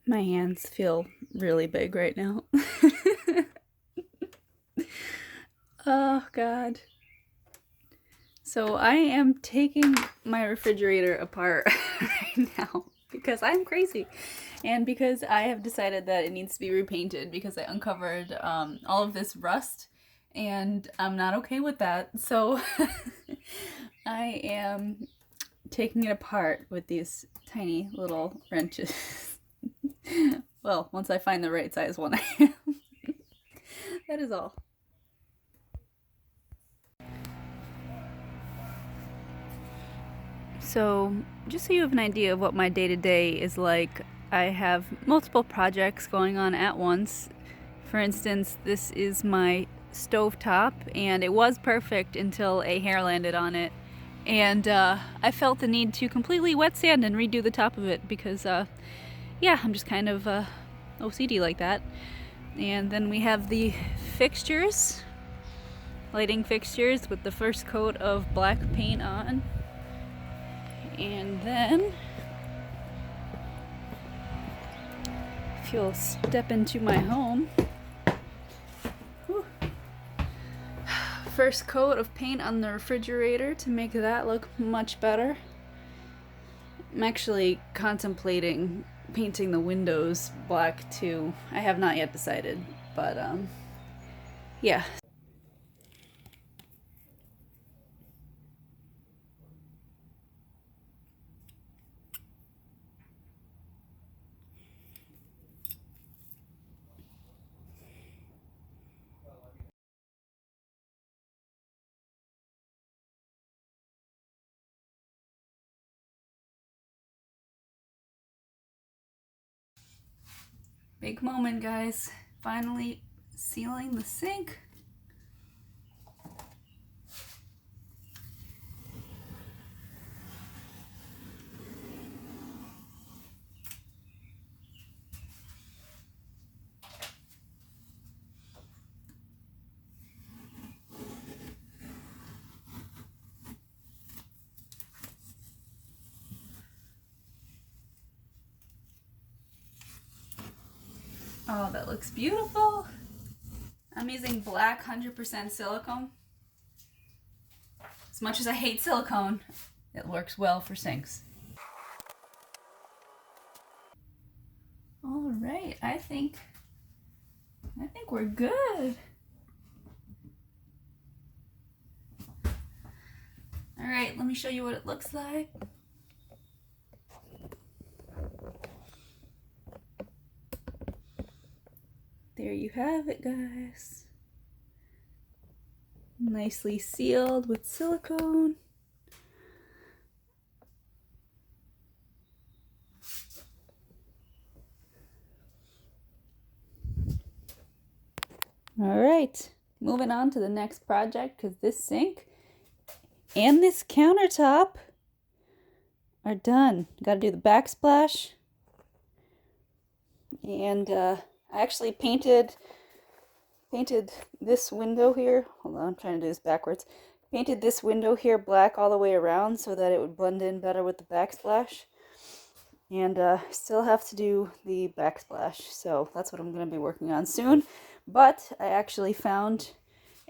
My hands feel really big right now. Oh, God. So I am taking my refrigerator apart right now because I'm crazy. And because I have decided that it needs to be repainted because I uncovered all of this rust and I'm not okay with that. So I am taking it apart with these tiny little wrenches. Well, once I find the right size one, I am. That is all. So, just so you have an idea of what my day to day is like, I have multiple projects going on at once. For instance, this is my stovetop, and it was perfect until a hair landed on it. And I felt the need to completely wet sand and redo the top of it because, yeah, I'm just kind of OCD like that. And then we have the fixtures, lighting fixtures with the first coat of black paint on. And then, if you'll step into my home, whew, first coat of paint on the refrigerator to make that look much better. I'm actually contemplating painting the windows black too. I have not yet decided, but yeah. Big moment, guys. Finally sealing the sink. Oh, that looks beautiful. I'm using black 100% silicone. As much as I hate silicone, it works well for sinks. All right, I think we're good. All right, let me show you what it looks like. There you have it, guys. Nicely sealed with silicone. All right, moving on to the next project because this sink and this countertop are done. Got to do the backsplash. And I actually painted this window here. Hold on, I'm trying to do this backwards. Painted this window here black all the way around so that it would blend in better with the backsplash. And still have to do the backsplash, so that's what I'm going to be working on soon. But I actually found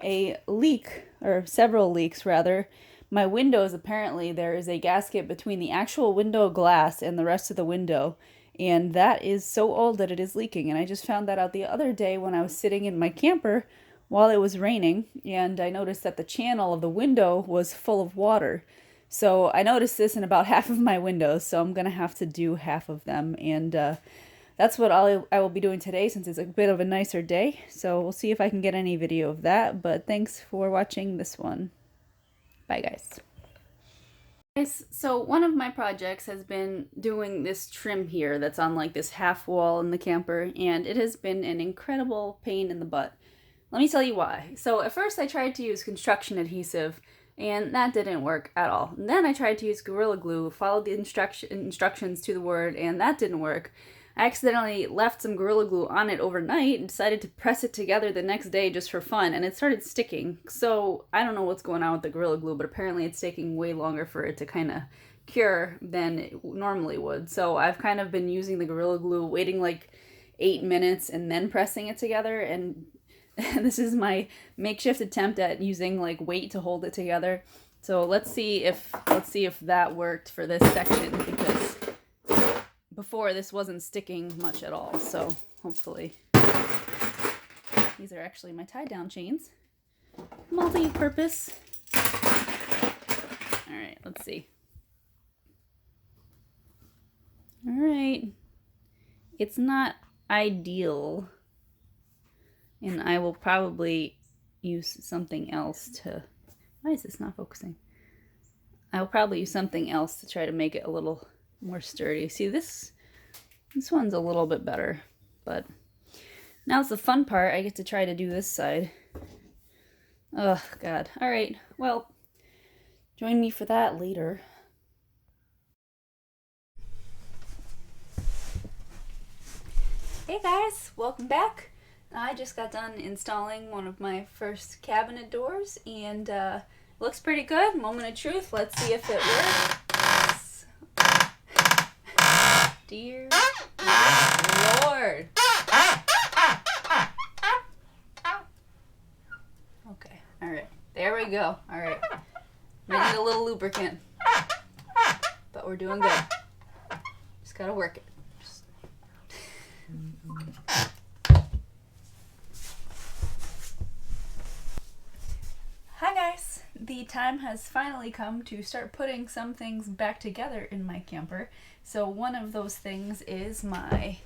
a leak, or several leaks rather. My windows, apparently there is a gasket between the actual window glass and the rest of the window, and that is so old that it is leaking. And I just found that out the other day when I was sitting in my camper while it was raining, and I noticed that the channel of the window was full of water. So I noticed this in about half of my windows, so I'm gonna have to do half of them, and that's what I will be doing today since it's a bit of a nicer day. So we'll see if I can get any video of that, but thanks for watching this one. Bye, guys. Guys, so one of my projects has been doing this trim here that's on like this half wall in the camper, and it has been an incredible pain in the butt. Let me tell you why. So at first I tried to use construction adhesive, and that didn't work at all. And then I tried to use Gorilla Glue, followed the instructions to the word, and that didn't work. I accidentally left some Gorilla Glue on it overnight and decided to press it together the next day just for fun, and it started sticking. So I don't know what's going on with the Gorilla Glue, but apparently it's taking way longer for it to kind of cure than it normally would. So I've kind of been using the Gorilla Glue, waiting like 8 minutes and then pressing it together, and this is my makeshift attempt at using like weight to hold it together. So let's see if that worked for this section, because before this wasn't sticking much at all. So hopefully. These are actually my tie down chains. Multi-purpose. All right, let's see. All right. It's not ideal, and I will probably use something else to... Why is this not focusing? I'll probably use something else to try to make it a little more sturdy. See, this one's a little bit better, but now's the fun part. I get to try to do this side. Oh, God. All right. Well, join me for that later. Hey guys, welcome back. I just got done installing one of my first cabinet doors, and looks pretty good. Moment of truth. Let's see if it works. Dear Lord. Okay, all right. There we go. All right. Might need a little lubricant, but we're doing good. Just gotta work it. Hi guys! The time has finally come to start putting some things back together in my camper. So one of those things is my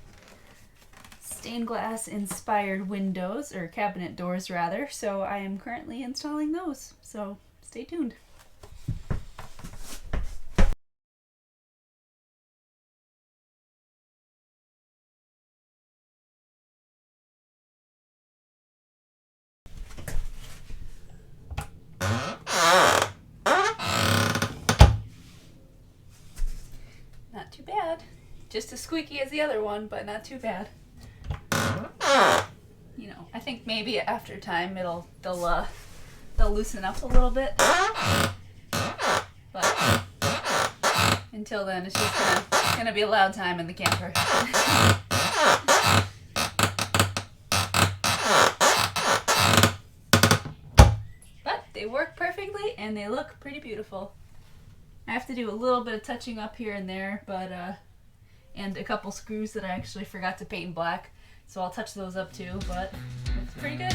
stained glass inspired windows, or cabinet doors rather. So I am currently installing those. So stay tuned. Not too bad. Just as squeaky as the other one, but not too bad. You know, I think maybe after time they'll loosen up a little bit. But until then, it's just gonna be a loud time in the camper. But they work perfectly and they look pretty beautiful. I have to do a little bit of touching up here and there, but and a couple screws that I actually forgot to paint black, so I'll touch those up too, but looks pretty good.